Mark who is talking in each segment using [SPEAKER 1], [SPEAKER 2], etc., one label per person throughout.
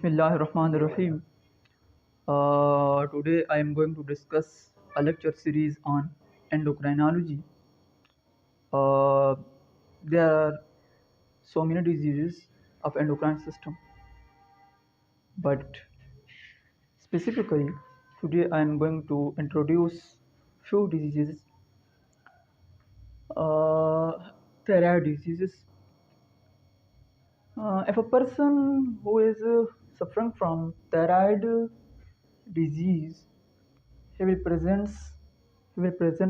[SPEAKER 1] Bismillahirrahmanirrahim. Today I am going to discuss a lecture series on endocrinology. Uh, there are so many diseases of endocrine system, but specifically today I am going to introduce few diseases, uh, thyroid diseases. If a person who is suffering from thyroid disease, he will present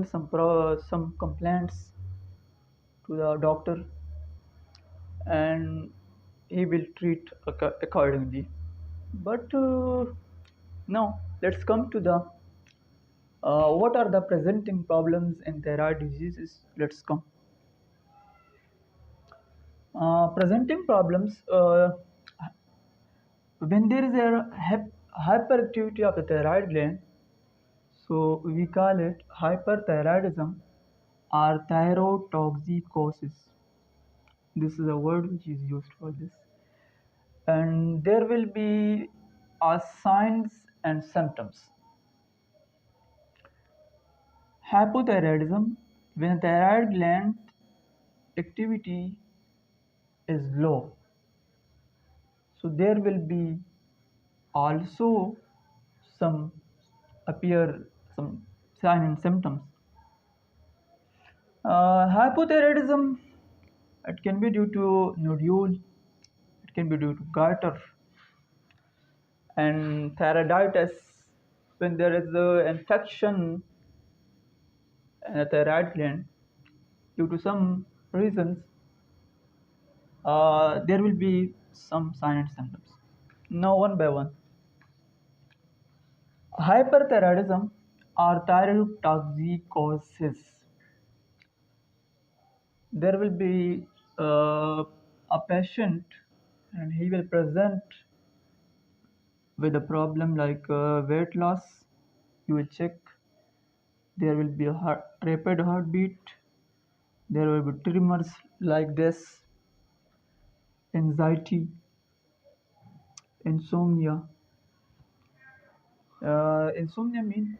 [SPEAKER 1] some complaints to the doctor, and he will treat accordingly. But now let's come to the what are the presenting problems in thyroid diseases. Let's come presenting problems when there is a hyperactivity of the thyroid gland. So we call it hyperthyroidism or thyrotoxicosis. This is a word which is used for this. And there will be signs and symptoms. Hypothyroidism, when thyroid gland activity is low, so there will be also some appear some sign and symptoms. Hypothyroidism, it can be due to nodule, it can be due to goiter, and thyroiditis, when there is an infection in the thyroid gland due to some reasons, there will be some sign and symptoms. Now, one by one. Hyperthyroidism or thyrotoxicosis. There will be a patient, and he will present with a problem like weight loss. You will check. There will be a rapid heartbeat. There will be tremors like this, anxiety, insomnia. Insomnia means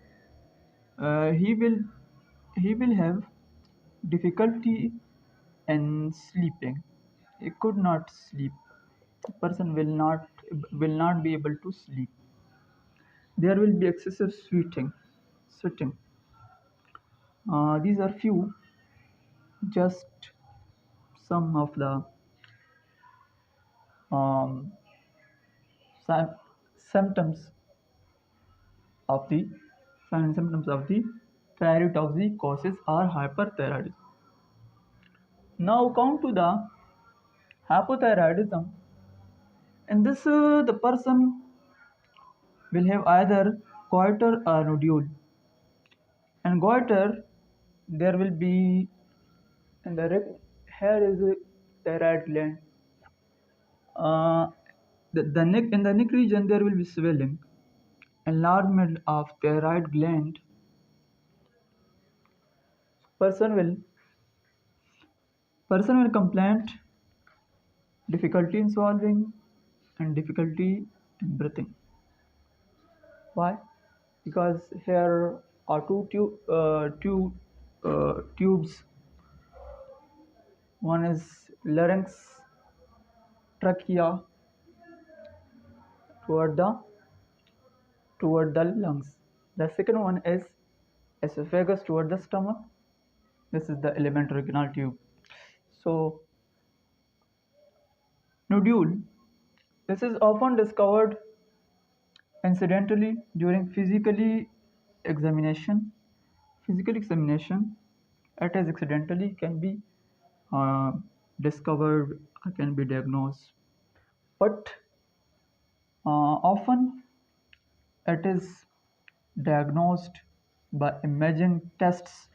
[SPEAKER 1] uh, he will he will have difficulty in sleeping. He could not sleep. The person will not be able to sleep. There will be excessive sweating. These are few, just some of the um, sy- symptoms of the signs and symptoms of the thyrotoxicosis or hyperthyroidism. Now come to the hypothyroidism. In this, the person will have either goiter or nodule. And goiter, there will be in the here is a thyroid gland. Uh, the neck in the neck region there will be swelling, enlargement of thyroid gland. Person will person will complain difficulty in swallowing and difficulty in breathing. Why? Because here are two tubes. One is larynx, trachea toward the lungs. The second one is esophagus toward the stomach. This is the elementary renal tube. So nodule. This is often discovered incidentally during examination. Physical examination, it is accidentally can be uh, discovered or can be diagnosed, but often it is diagnosed by imaging tests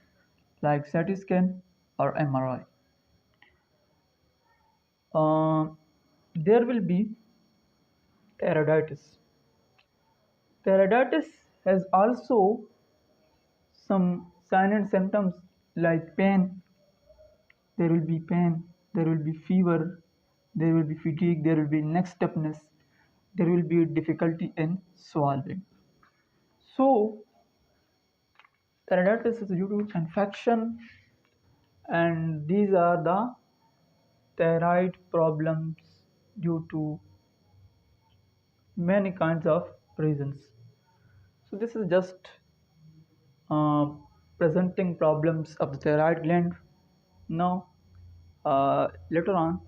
[SPEAKER 1] like CT scan or MRI. Uh, there will be thyroiditis. Thyroiditis has also some sign and symptoms like pain. There will be pain, there will be fever, there will be fatigue, there will be neck stiffness, there will be difficulty in swallowing. So thyroiditis is due to infection, and these are the thyroid problems due to many kinds of reasons. So this is just uh, presenting problems of the thyroid gland. Now, later on,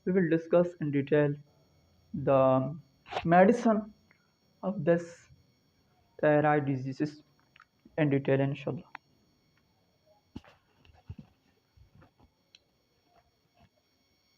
[SPEAKER 1] we will discuss in detail the medicine of this thyroid diseases in detail, inshallah.